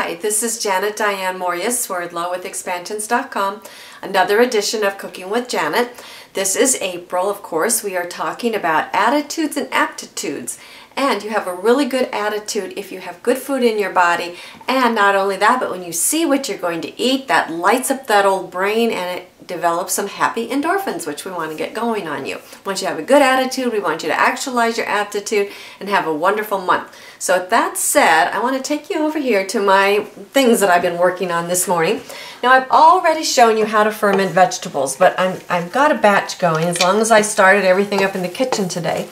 Hi, this is Diane Mourglia-Swerdlow with Expansions.com, another edition of Cooking with Janet. This is April, of course. We are talking about attitudes and aptitudes. And you have a really good attitude if you have good food in your body. And not only that, but when you see what you're going to eat, that lights up that old brain and it develops some happy endorphins, which we want to get going on you. Once you have a good attitude, we want you to actualize your aptitude and have a wonderful month. So with that said, I want to take you over here to my things that I've been working on this morning. Now I've already shown you how to ferment vegetables, but I've got a batch going as long as I started everything up in the kitchen today.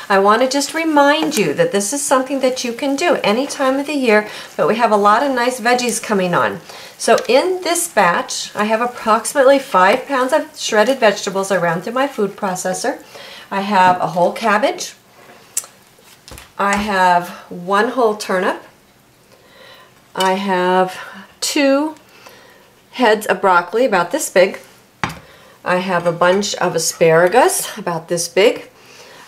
I want to just remind you that this is something that you can do any time of the year, but we have a lot of nice veggies coming on. So in this batch, I have approximately 5 pounds of shredded vegetables I ran through my food processor. I have a whole cabbage. I have 1 whole turnip. I have 2 heads of broccoli about this big. I have a bunch of asparagus about this big.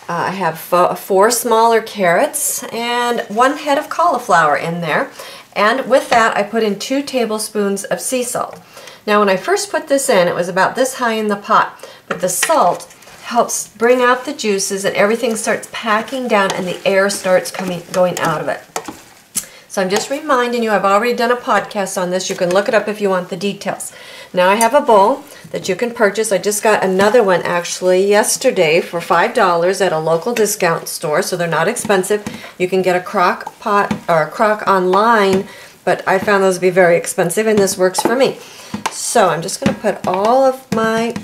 I have 4 smaller carrots and 1 head of cauliflower in there. And with that, I put in 2 tablespoons of sea salt. Now, when I first put this in, it was about this high in the pot, but the salt helps bring out the juices and everything starts packing down and the air starts going out of it. So I'm just reminding you, I've already done a podcast on this. You can look it up if you want the details. Now I have a bowl that you can purchase. I just got another one actually yesterday for $5 at a local discount store, so they're not expensive. You can get a crock pot or a crock online, but I found those to be very expensive and this works for me. So I'm just going to put all of my,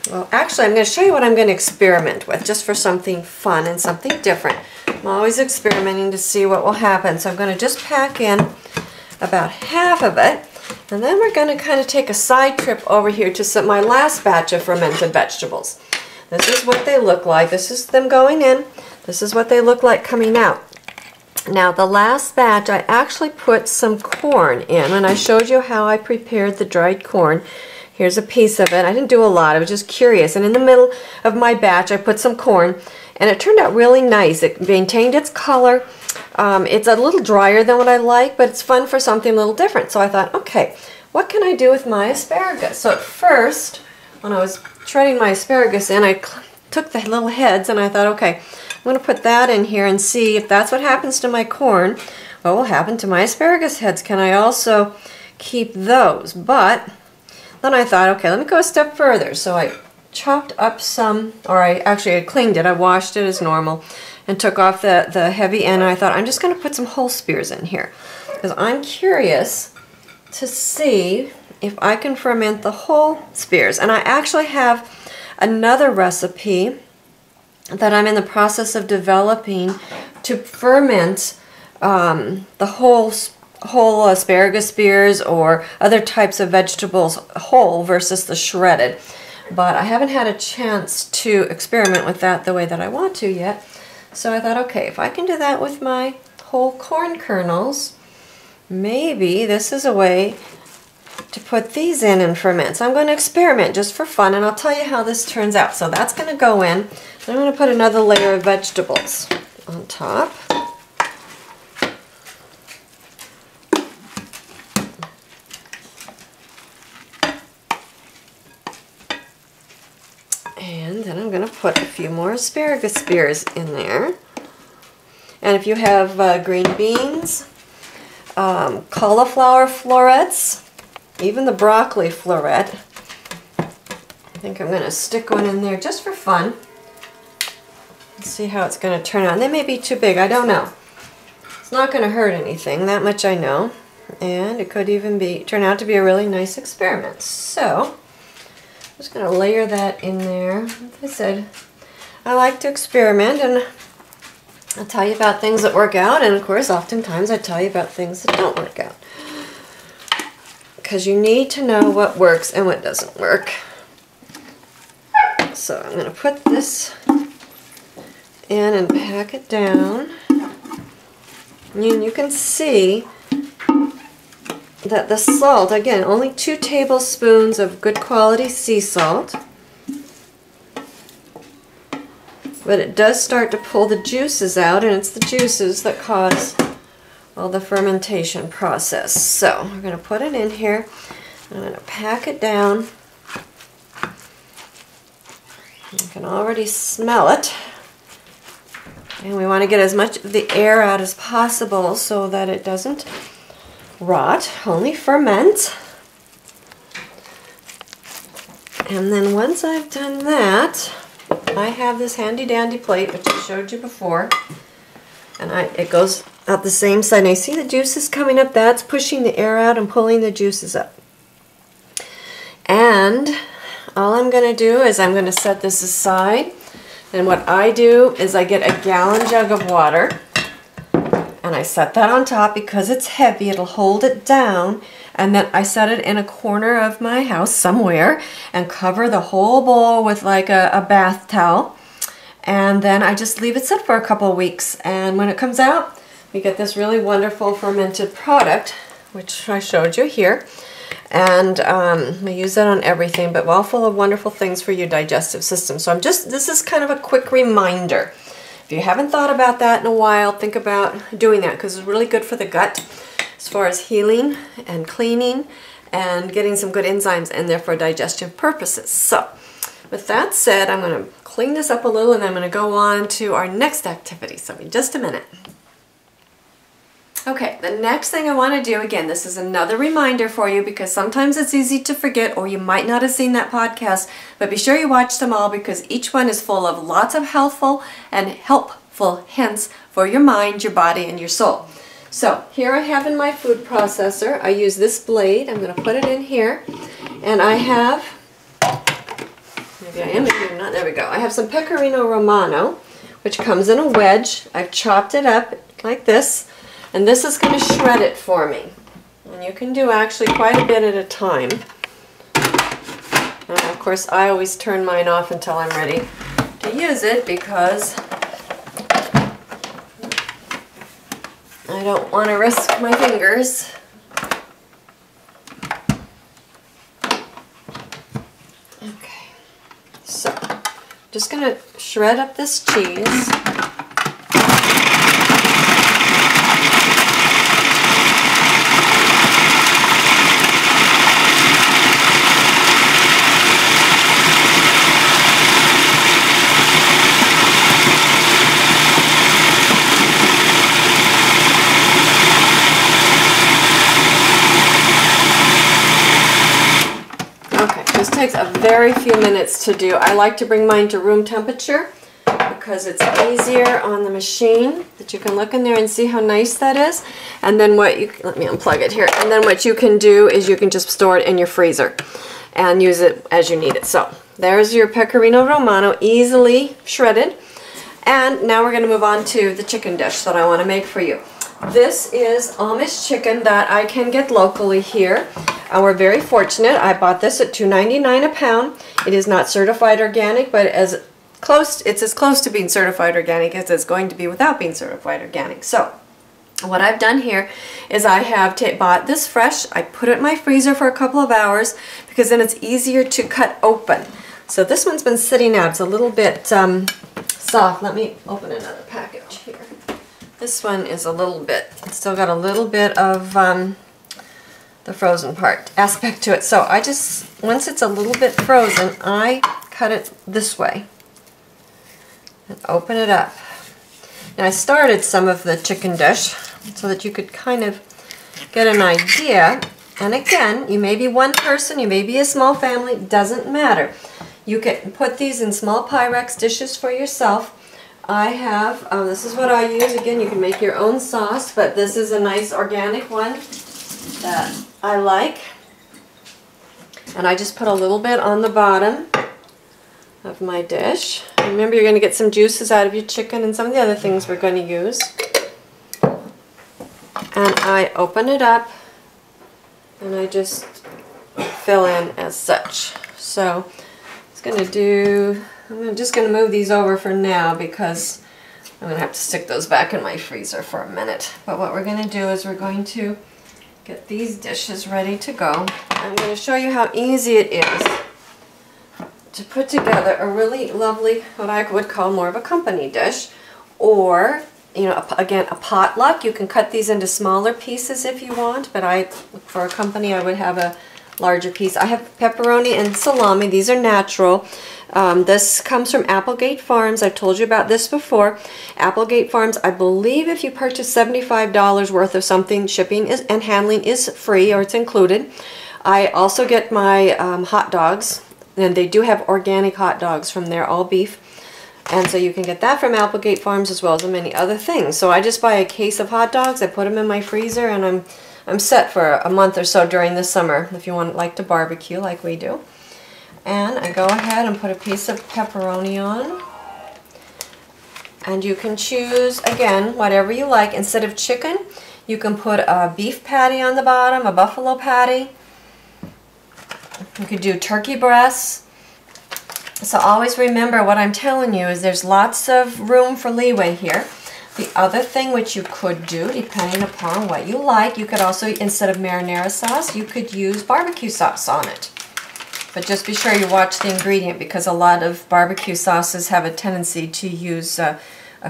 well actually I'm going to show you what I'm going to experiment with just for something fun and something different. I'm always experimenting to see what will happen. So I'm going to just pack in about half of it. And then we're going to kind of take a side trip over here to my last batch of fermented vegetables. This is what they look like. This is them going in. This is what they look like coming out. Now the last batch I actually put some corn in and I showed you how I prepared the dried corn. Here's a piece of it. I didn't do a lot. I was just curious. And in the middle of my batch I put some corn and it turned out really nice. It maintained its color. It's a little drier than what I like, but it's fun for something a little different. So I thought, okay, what can I do with my asparagus? So at first, when I was shredding my asparagus in, I took the little heads and I thought, okay, I'm going to put that in here and see if that's what happens to my corn, what will happen to my asparagus heads. Can I also keep those? But then I thought, okay, let me go a step further. So I chopped up some, or I cleaned it. I washed it as normal and took off the heavy end. And I thought, I'm just going to put some whole spears in here because I'm curious to see if I can ferment the whole spears. And I actually have another recipe that I'm in the process of developing to ferment the whole asparagus spears or other types of vegetables whole versus the shredded. But I haven't had a chance to experiment with that the way that I want to yet. So I thought, okay, if I can do that with my whole corn kernels, maybe this is a way to put these in and ferment. So I'm going to experiment just for fun and I'll tell you how this turns out. So that's going to go in. I'm going to put another layer of vegetables on top. And then I'm going to put a few more asparagus spears in there. And if you have green beans, cauliflower florets, even the broccoli floret, I think I'm going to stick one in there just for fun. Let's see how it's going to turn out. They may be too big, I don't know. It's not going to hurt anything, that much I know. And it could even turn out to be a really nice experiment. So I'm just going to layer that in there. Like I said, I like to experiment and I'll tell you about things that work out, and of course oftentimes I tell you about things that don't work out. Because you need to know what works and what doesn't work. So I'm going to put this in and pack it down. And you can see that the salt, again, only 2 tablespoons of good quality sea salt. But it does start to pull the juices out, and it's the juices that cause all the fermentation process. So we're going to put it in here. I'm going to pack it down. You can already smell it. And we want to get as much of the air out as possible so that it doesn't rot, only ferment. And then once I've done that, I have this handy dandy plate, which I showed you before. And it goes out the same side. Now you see the juices coming up? That's pushing the air out and pulling the juices up. And all I'm going to do is I'm going to set this aside. And what I do is I get a gallon jug of water. And I set that on top because it's heavy. It'll hold it down. And then I set it in a corner of my house somewhere and cover the whole bowl with like a bath towel. And then I just leave it sit for a couple of weeks. And when it comes out, we get this really wonderful fermented product, which I showed you here. And we use that on everything, but all full of wonderful things for your digestive system. So this is kind of a quick reminder. If you haven't thought about that in a while, think about doing that because it's really good for the gut as far as healing and cleaning and getting some good enzymes in there for digestion purposes. So with that said, I'm going to clean this up a little and I'm going to go on to our next activity. So in just a minute. Okay, the next thing I want to do, again, this is another reminder for you because sometimes it's easy to forget or you might not have seen that podcast, but be sure you watch them all because each one is full of lots of healthful and helpful hints for your mind, your body, and your soul. So here I have in my food processor, I use this blade. I'm going to put it in here, and I have, maybe I am here, not, there we go. I have some Pecorino Romano, which comes in a wedge. I've chopped it up like this. And this is going to shred it for me. And you can do actually quite a bit at a time. And of course, I always turn mine off until I'm ready to use it because I don't want to risk my fingers. Okay, so I'm just going to shred up this cheese. Takes a very few minutes to do. I like to bring mine to room temperature because it's easier on the machine that you can look in there and see how nice that is. And then let me unplug it here. And then what you can do is you can just store it in your freezer and use it as you need it. So there's your Pecorino Romano, easily shredded. And now we're going to move on to the chicken dish that I want to make for you. This is Amish chicken that I can get locally here. We're very fortunate. I bought this at $2.99 a pound. It is not certified organic, but it's as close to being certified organic as it's going to be without being certified organic. So what I've done here is I have bought this fresh. I put it in my freezer for a couple of hours because then it's easier to cut open. So this one's been sitting out. It's a little bit soft. Let me open another package here. This one is a little bit, it's still got a little bit of the frozen part aspect to it. So I just, once it's a little bit frozen, I cut it this way and open it up. And I started some of the chicken dish so that you could kind of get an idea. And again, you may be one person, you may be a small family, doesn't matter. You can put these in small Pyrex dishes for yourself. I have, this is what I use. Again, you can make your own sauce, but this is a nice organic one that I like. And I just put a little bit on the bottom of my dish. Remember, you're going to get some juices out of your chicken and some of the other things we're going to use. And I open it up and I just fill in as such. So it's going to do, I'm just going to move these over for now because I'm going to have to stick those back in my freezer for a minute. But what we're going to do is we're going to get these dishes ready to go. I'm going to show you how easy it is to put together a really lovely, what I would call more of a company dish, or you know, again, a potluck. You can cut these into smaller pieces if you want, but for a company, I would have a larger piece. I have pepperoni and salami. These are natural. This comes from Applegate Farms. I've told you about this before. Applegate Farms, I believe if you purchase $75 worth of something, shipping and handling is free, or it's included. I also get my hot dogs, and they do have organic hot dogs from there, all beef. And so you can get that from Applegate Farms as well as many other things. So I just buy a case of hot dogs, I put them in my freezer, and I'm set for a month or so during the summer if you like to barbecue like we do. And I go ahead and put a piece of pepperoni on. And you can choose, again, whatever you like. Instead of chicken, you can put a beef patty on the bottom, a buffalo patty. You could do turkey breasts. So always remember what I'm telling you is there's lots of room for leeway here. The other thing which you could do, depending upon what you like, you could also, instead of marinara sauce, you could use barbecue sauce on it. But just be sure you watch the ingredient, because a lot of barbecue sauces have a tendency to use a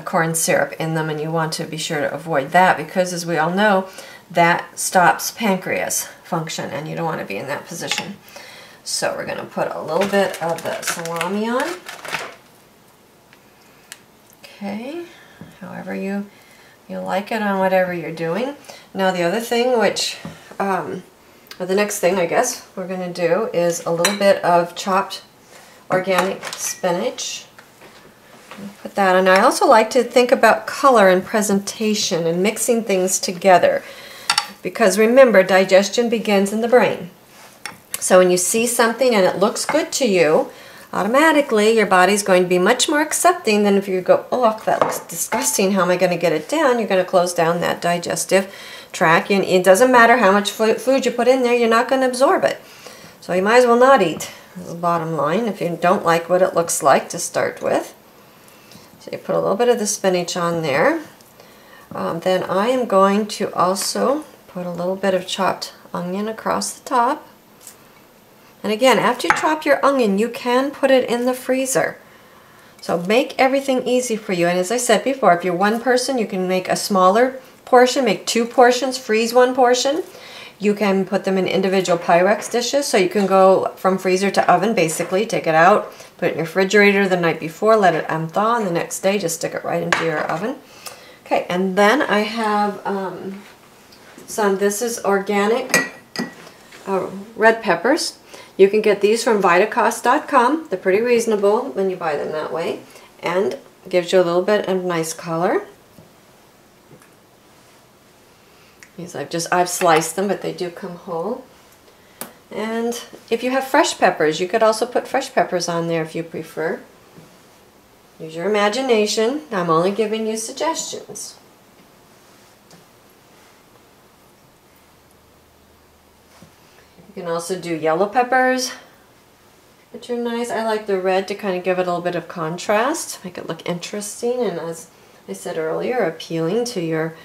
corn syrup in them, and you want to be sure to avoid that, because as we all know, that stops pancreas function, and you don't want to be in that position. So we're going to put a little bit of the salami on. Okay, however you like it on whatever you're doing. Now the other thing which, or the next thing I guess we're going to do is a little bit of chopped organic spinach. Put that on. I also like to think about color and presentation and mixing things together, because remember, digestion begins in the brain. So when you see something and it looks good to you, automatically your body's going to be much more accepting than if you go, oh, that looks disgusting, how am I going to get it down? You're going to close down that digestive tract. It doesn't matter how much food you put in there, you're not going to absorb it. So you might as well not eat, is the bottom line, if you don't like what it looks like to start with. So you put a little bit of the spinach on there. Then I am going to also put a little bit of chopped onion across the top. And again, after you chop your onion, you can put it in the freezer. So make everything easy for you. And as I said before, if you're one person, you can make a smaller portion, make 2 portions, freeze 1 portion. You can put them in individual Pyrex dishes, so you can go from freezer to oven, basically. Take it out, put it in your refrigerator the night before, let it thaw, and the next day just stick it right into your oven. Okay, and then I have this is organic red peppers. You can get these from Vitacost.com. They're pretty reasonable when you buy them that way, and gives you a little bit of nice color. These I've sliced them, but they do come whole. And if you have fresh peppers, you could also put fresh peppers on there if you prefer. Use your imagination. I'm only giving you suggestions. You can also do yellow peppers, which are nice. I like the red to kind of give it a little bit of contrast, make it look interesting, and as I said earlier, appealing to your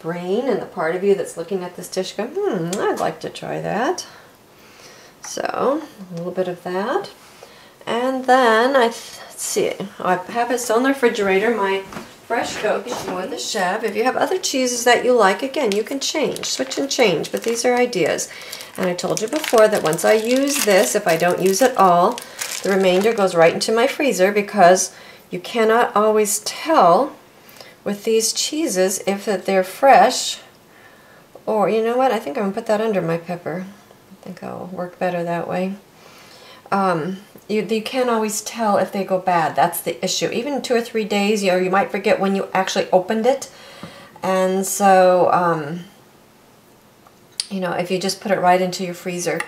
brain and the part of you that's looking at this dish going, I'd like to try that. So, a little bit of that. And then, let's see, I have it still in the refrigerator, my fresh goat cheese or the Chev. If you have other cheeses that you like, again, you can switch and change, but these are ideas. And I told you before that once I use this, if I don't use it all, the remainder goes right into my freezer, because you cannot always tell with these cheeses if they're fresh, or you know what, I think I'm going to put that under my pepper. I think I'll work better that way. You can't always tell if they go bad. That's the issue. Even 2 or 3 days, you might forget when you actually opened it. And so, if you just put it right into your freezer,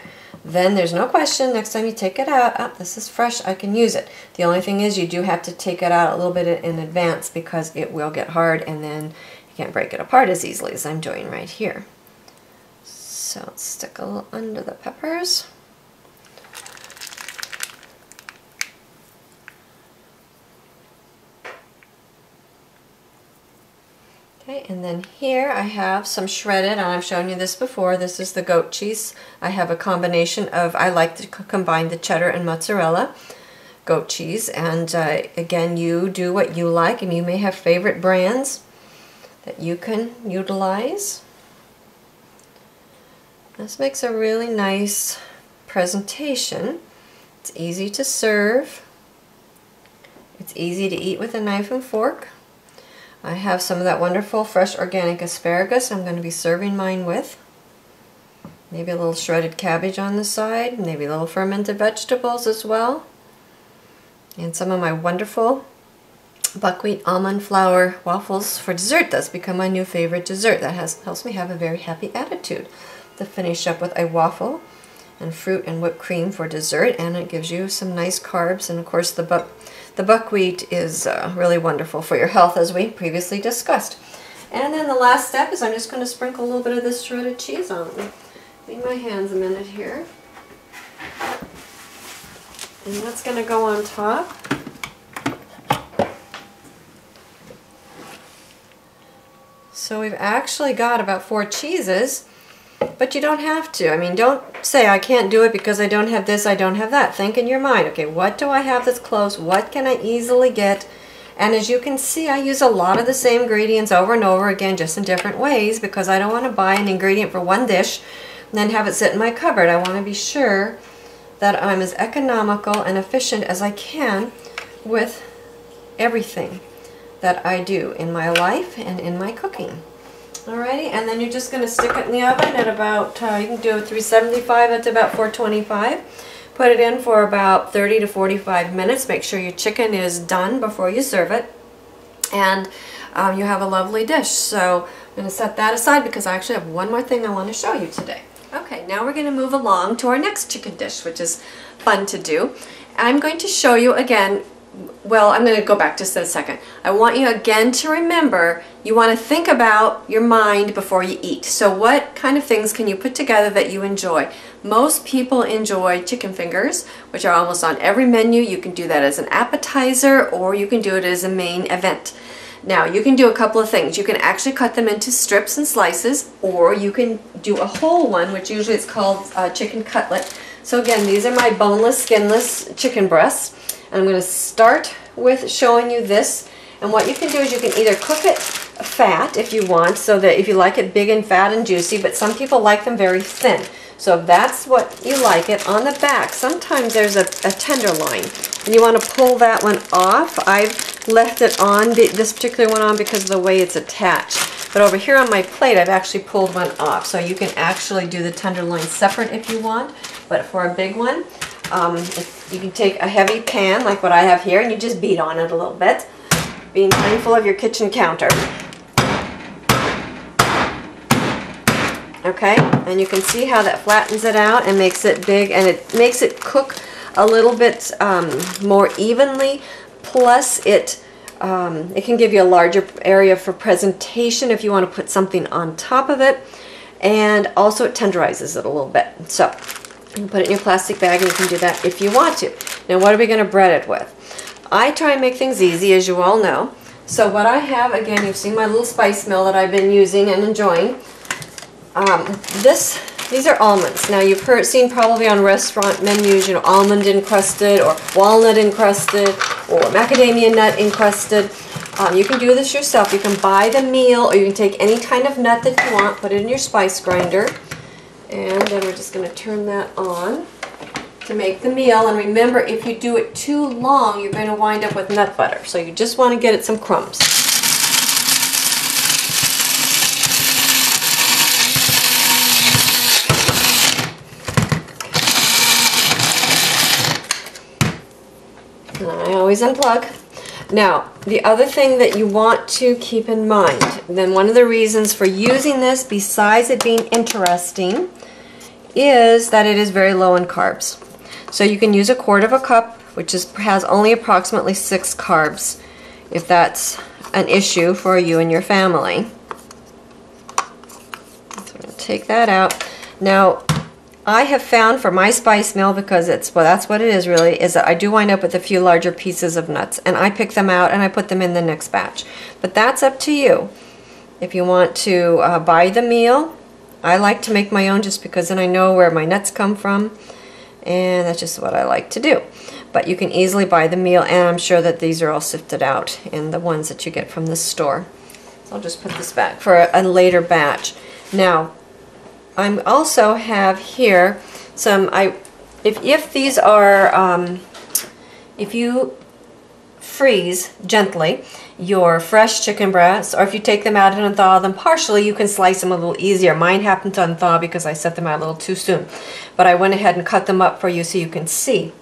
then there's no question, next time you take it out, this is fresh, I can use it. The only thing is you do have to take it out a little bit in advance, because it will get hard and then you can't break it apart as easily as I'm doing right here. So let's stick a little under the peppers. Okay, and then here I have some shredded, and I've shown you this before. This is the goat cheese. I have a combination of, I like to combine the cheddar and mozzarella goat cheese, and again, you do what you like, and you may have favorite brands. that you can utilize. This makes a really nice presentation. It's easy to serve. It's easy to eat with a knife and fork. I have some of that wonderful fresh organic asparagus I'm going to be serving mine with. Maybe a little shredded cabbage on the side, maybe little fermented vegetables as well. And some of my wonderful buckwheat almond flour waffles for dessert. That's become my new favorite dessert. That helps me have a very happy attitude. To finish up with a waffle and fruit and whipped cream for dessert, and it gives you some nice carbs, and of course the buckwheat is really wonderful for your health, as we previously discussed. And then the last step is I'm just going to sprinkle a little bit of this shredded cheese on. Leave my hands a minute here. And that's going to go on top. So we've actually got about 4 cheeses, but you don't have to. I mean, don't say, I can't do it because I don't have this, I don't have that. Think in your mind, okay, what do I have that's close? What can I easily get? And as you can see, I use a lot of the same ingredients over and over again, just in different ways, because I don't want to buy an ingredient for one dish and then have it sit in my cupboard. I want to be sure that I'm as economical and efficient as I can with everything that I do in my life and in my cooking. Alrighty, and then you're just going to stick it in the oven at about, you can do it 375, that's about 425. Put it in for about 30 to 45 minutes. Make sure your chicken is done before you serve it. And you have a lovely dish. So I'm going to set that aside because I actually have one more thing I want to show you today. Okay, now we're going to move along to our next chicken dish, which is fun to do. I'm going to show you again. Well, I'm going to go back just a second. I want you again to remember you want to think about your mind before you eat. So what kind of things can you put together that you enjoy? Most people enjoy chicken fingers, which are almost on every menu. You can do that as an appetizer or you can do it as a main event. Now, you can do a couple of things. You can actually cut them into strips and slices, or you can do a whole one, which usually is called chicken cutlet. So again, these are my boneless, skinless chicken breasts. I'm going to start with showing you this, and what you can do is you can either cook it fat if you want, so that if you like it big and fat and juicy, but some people like them very thin. So if that's what you like it, on the back sometimes there's a tenderloin and you want to pull that one off. I've left it on, this particular one on, because of the way it's attached. But over here on my plate I've actually pulled one off, so you can actually do the tenderloin separate if you want. But for a big one, you can take a heavy pan like what I have here and you just beat on it a little bit, being mindful of your kitchen counter. Okay, and you can see how that flattens it out and makes it big, and it makes it cook a little bit more evenly. Plus it can give you a larger area for presentation if you want to put something on top of it, and also it tenderizes it a little bit. So you can put it in your plastic bag and you can do that if you want to. Now, what are we going to bread it with? I try and make things easy, as you all know. So what I have, again, you've seen my little spice mill that I've been using and enjoying. These are almonds. Now, you've seen probably on restaurant menus, you know, almond encrusted or walnut encrusted or macadamia nut encrusted. You can do this yourself. You can buy the meal, or you can take any kind of nut that you want, put it in your spice grinder, and then we're just going to turn that on to make the meal. And remember, if you do it too long, you're going to wind up with nut butter. So you just want to get it some crumbs. I always unplug. Now, the other thing that you want to keep in mind, then one of the reasons for using this, besides it being interesting, is that it is very low in carbs. So you can use 1/4 cup, which has only approximately 6 carbs, if that's an issue for you and your family. So I'm going to take that out. Now, I have found for my spice mill, because that's what it is really, is that I do wind up with a few larger pieces of nuts, and I pick them out and I put them in the next batch. But that's up to you. If you want to buy the meal, I like to make my own just because then I know where my nuts come from, and that's just what I like to do. But you can easily buy the meal, and I'm sure that these are all sifted out in the ones that you get from the store. So I'll just put this back for a later batch. Now, I also have here some, if these are, if you freeze gently your fresh chicken breasts, or if you take them out and unthaw them partially, you can slice them a little easier. Mine happened to unthaw because I set them out a little too soon. But I went ahead and cut them up for you so you can see.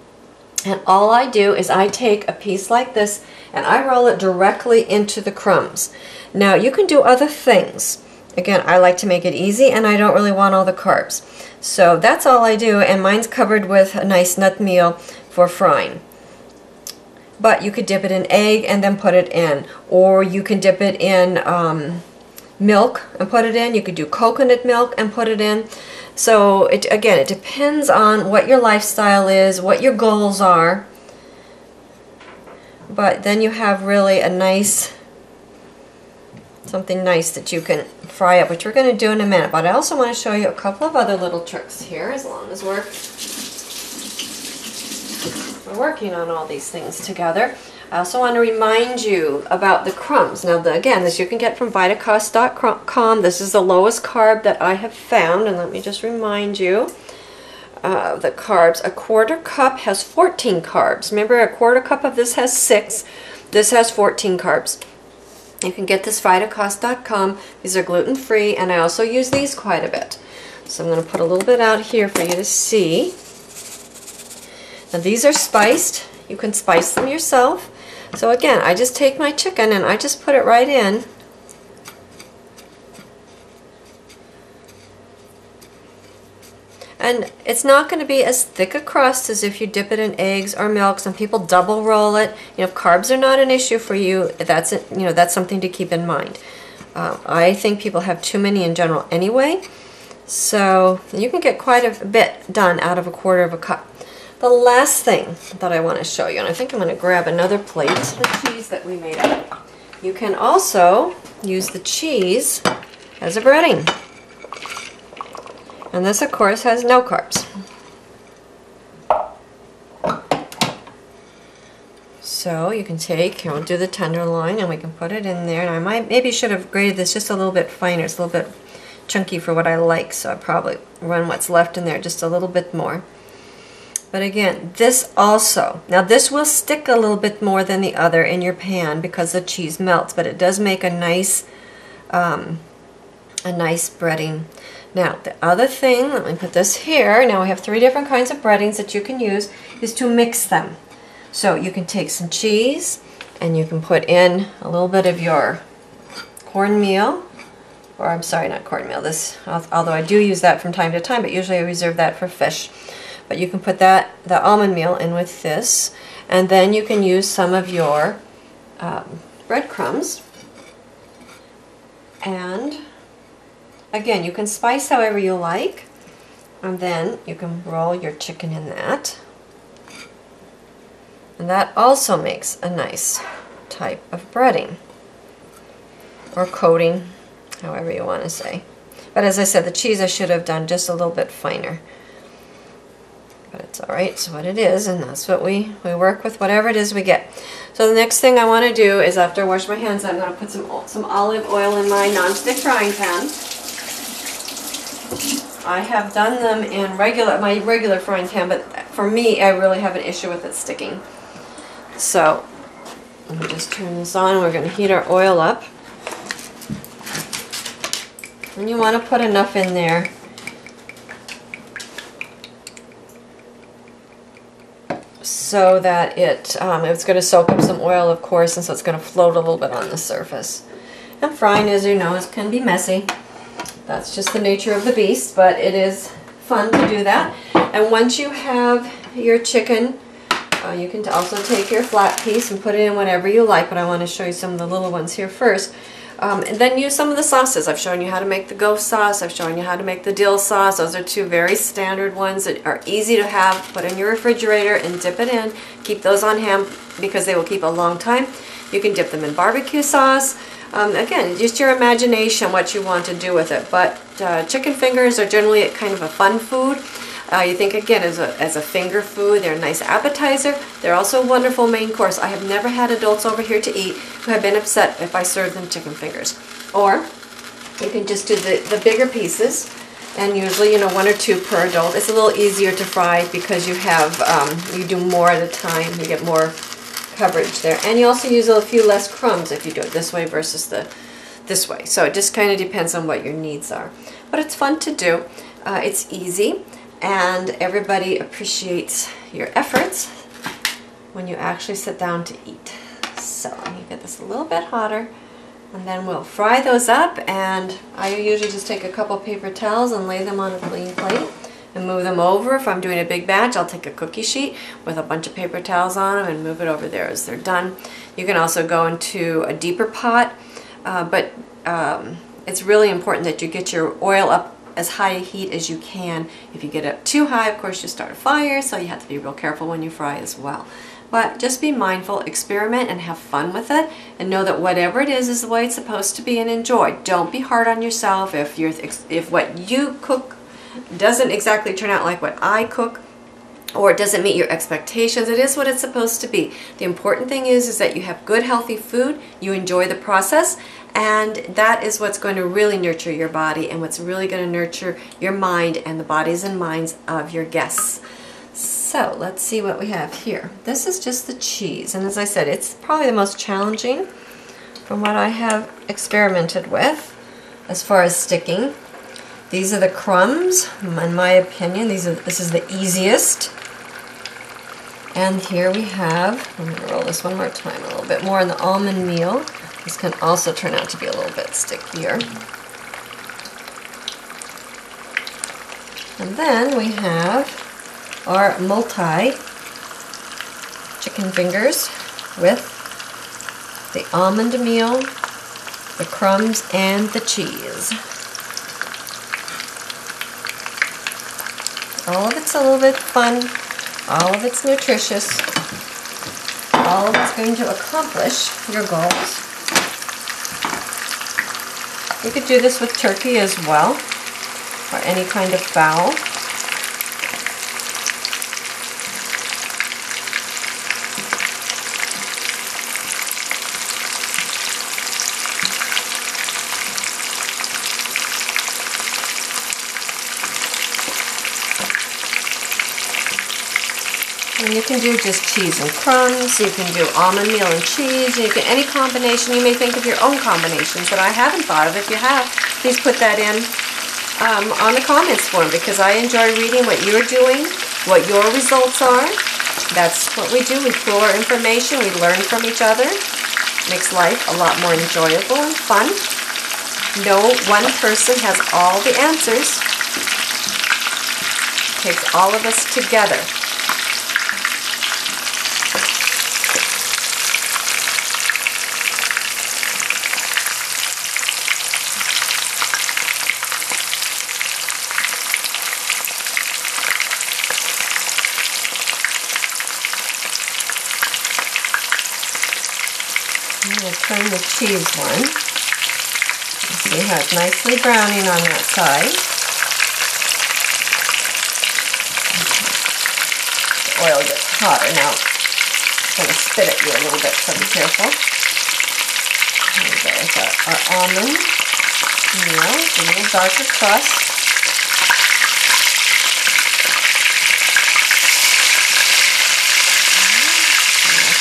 And all I do is I take a piece like this and I roll it directly into the crumbs. Now you can do other things. Again, I like to make it easy and I don't really want all the carbs. So that's all I do, and mine's covered with a nice nut meal for frying. But you could dip it in egg and then put it in, or you can dip it in milk and put it in. You could do coconut milk and put it in. So again, it depends on what your lifestyle is, what your goals are. But then you have really a nice, something nice that you can fry up, which we're going to do in a minute. But I also want to show you a couple of other little tricks here, as long as we're working on all these things together. I also want to remind you about the crumbs. Now, again, this you can get from vitacost.com. This is the lowest carb that I have found, and let me just remind you the carbs. A quarter cup has 14 carbs. Remember, a quarter cup of this has 6. This has 14 carbs. You can get this vitacost.com. These are gluten-free, and I also use these quite a bit. So I'm going to put a little bit out here for you to see. Now these are spiced. You can spice them yourself. So again, I just take my chicken and I just put it right in. And it's not going to be as thick a crust as if you dip it in eggs or milk. Some people double roll it. You know, if carbs are not an issue for you, that's it, you know, that's something to keep in mind. I think people have too many in general anyway. So you can get quite a bit done out of a quarter of a cup. The last thing that I want to show you, and I think I'm going to grab another plate, the cheese that we made up. You can also use the cheese as a breading. And this, of course, has no carbs. So you can take, we'll do the tenderloin, and we can put it in there. And I maybe should have grated this just a little bit finer. It's a little bit chunky for what I like, so I probably run what's left in there just a little bit more. But again, this also, now this will stick a little bit more than the other in your pan because the cheese melts, but it does make a nice breading. Now the other thing, let me put this here, now we have 3 different kinds of breadings that you can use, is to mix them. So you can take some cheese and you can put in a little bit of your cornmeal, or I'm sorry, not cornmeal, this, although I do use that from time to time, but usually I reserve that for fish. But you can put the almond meal in with this, and then you can use some of your breadcrumbs. And again, you can spice however you like, and then you can roll your chicken in that. And that also makes a nice type of breading, or coating, however you want to say. But as I said, the cheese I should have done just a little bit finer. But it's alright, it's what it is, and that's what we work with, whatever it is we get. So the next thing I want to do is, after I wash my hands, I'm going to put some olive oil in my non-stick frying pan. I have done them in my regular frying pan, but for me, I really have an issue with it sticking. So let me just turn this on, and we're going to heat our oil up. And you want to put enough in there so that it's going to soak up some oil, of course, and so it's going to float a little bit on the surface. And frying, as you know, can be messy. That's just the nature of the beast, but it is fun to do that. And once you have your chicken, you can also take your flat piece and put it in whatever you like, but I want to show you some of the little ones here first. And then use some of the sauces. I've shown you how to make the ghost sauce. I've shown you how to make the dill sauce. Those are 2 very standard ones that are easy to have. Put in your refrigerator and dip it in. Keep those on hand because they will keep a long time. You can dip them in barbecue sauce. Again, just your imagination what you want to do with it. But chicken fingers are generally kind of a fun food. You think again as a finger food, they're a nice appetizer. They're also a wonderful main course. I have never had adults over here to eat who have been upset if I serve them chicken fingers. Or you can just do the bigger pieces, and usually, you know, 1 or 2 per adult. It's a little easier to fry because you have, you do more at a time. You get more coverage there. And you also use a few less crumbs if you do it this way versus this way. So it just kind of depends on what your needs are. But it's fun to do. It's easy, and everybody appreciates your efforts when you actually sit down to eat. So you get this a little bit hotter, and then we'll fry those up, and I usually just take a couple paper towels and lay them on a clean plate and move them over. If I'm doing a big batch, I'll take a cookie sheet with a bunch of paper towels on them and move it over there as they're done. You can also go into a deeper pot, but it's really important that you get your oil up as high a heat as you can. If you get up too high, of course, you start a fire, so you have to be real careful when you fry as well. But just be mindful, experiment, and have fun with it, and know that whatever it is the way it's supposed to be, and enjoy. Don't be hard on yourself if what you cook doesn't exactly turn out like what I cook, or it doesn't meet your expectations. It is what it's supposed to be. The important thing is that you have good, healthy food, you enjoy the process, and that is what's going to really nurture your body, and what's really going to nurture your mind and the bodies and minds of your guests. So let's see what we have here. This is just the cheese, and as I said, it's probably the most challenging from what I have experimented with as far as sticking. These are the crumbs, in my opinion. This is the easiest. And here we have, I'm going to roll this one more time, a little bit more in the almond meal. This can also turn out to be a little bit stickier. And then we have our multi chicken fingers with the almond meal, the crumbs, and the cheese. All of it's a little bit fun, all of it's nutritious, all of it's going to accomplish your goals. You could do this with turkey as well, or any kind of fowl. And you can do just cheese and crumbs, you can do almond meal and cheese, you can any combination. You may think of your own combinations that I haven't thought of. If you have, please put that in on the comments form, because I enjoy reading what you're doing, what your results are. That's what we do. We pool our information, we learn from each other. Makes life a lot more enjoyable and fun. No one person has all the answers. It takes all of us together. We'll turn the cheese one. See how it's nicely browning on that side. The oil gets hotter now. It's going to spit at you a little bit, so be careful. There's our almond meal, a little darker crust.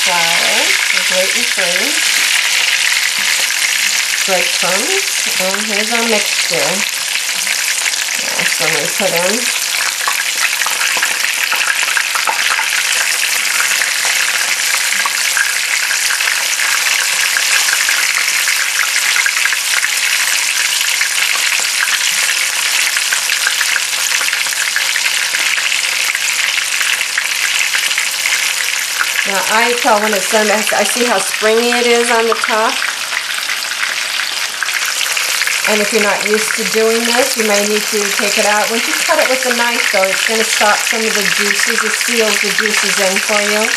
Flour, gluten-free, breadcrumbs, and here's our mixture. That's what we put in. Now I tell when it's done, I see how springy it is on the top. And if you're not used to doing this, you may need to take it out. Once you cut it with a knife though, it's going to stop some of the juices. It seals the juices in for you.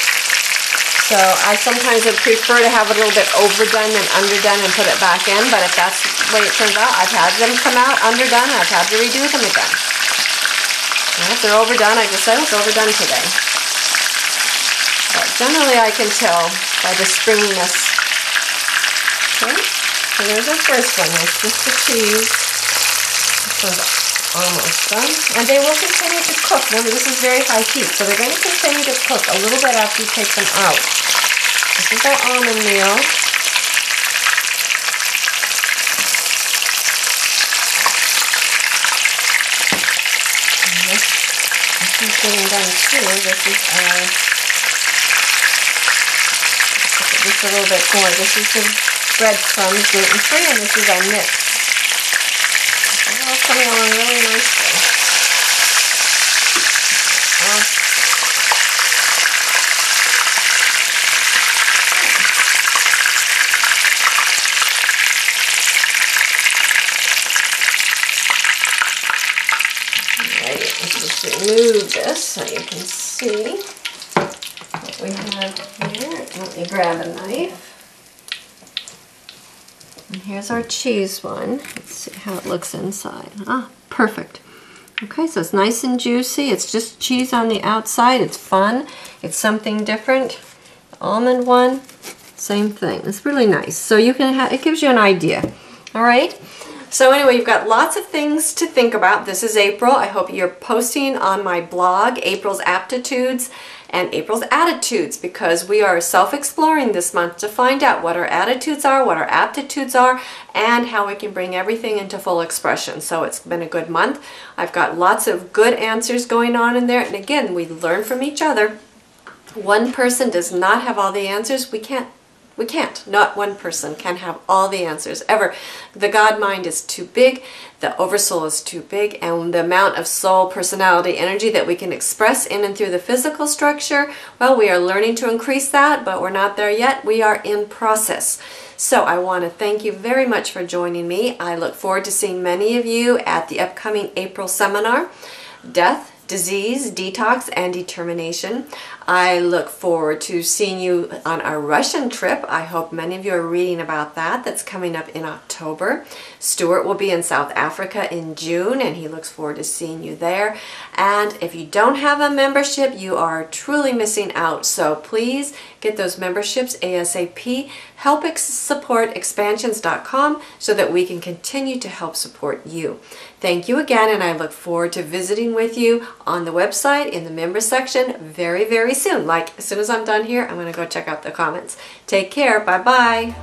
So I sometimes would prefer to have it a little bit overdone than underdone and put it back in. But if that's the way it turns out, I've had them come out underdone. I've had to redo them again. Well, if they're overdone, I just said it's overdone today. But generally I can tell by the springiness. Okay, so there's our first one. There's just the cheese. This one's almost done. And they will continue to cook. Remember, this is very high heat, so they're going to continue to cook a little bit after you take them out. This is our almond meal. This is getting done too. This is our, just a little bit more. This is the breadcrumbs, gluten-free, and this is our mix. They're all coming along really nicely. Alright, let's just remove this so you can see what we have here. Let me grab a knife. And here's our cheese one. Let's see how it looks inside. Ah, perfect. Okay, so it's nice and juicy. It's just cheese on the outside. It's fun. It's something different. The almond one, same thing. It's really nice. So you can have, it gives you an idea. All right. So anyway, you've got lots of things to think about. This is April. I hope you're posting on my blog April's Aptitudes and April's Attitudes, because we are self-exploring this month to find out what our attitudes are, what our aptitudes are, and how we can bring everything into full expression. So it's been a good month. I've got lots of good answers going on in there, and again, we learn from each other. One person does not have all the answers. We can't. Not one person can have all the answers ever. The God mind is too big, the oversoul is too big, and the amount of soul, personality, energy that we can express in and through the physical structure, well, we are learning to increase that, but we're not there yet. We are in process. So I want to thank you very much for joining me. I look forward to seeing many of you at the upcoming April seminar, Death, Disease, Detox, and Determination. I look forward to seeing you on our Russian trip. I hope many of you are reading about that. That's coming up in October. Stewart will be in South Africa in June, and he looks forward to seeing you there. And if you don't have a membership, you are truly missing out. So please get those memberships ASAP. Help support expansions.com so that we can continue to help support you. Thank you again, and I look forward to visiting with you on the website in the member section very, very soon. Like, as soon as I'm done here, I'm going to go check out the comments. Take care. Bye-bye.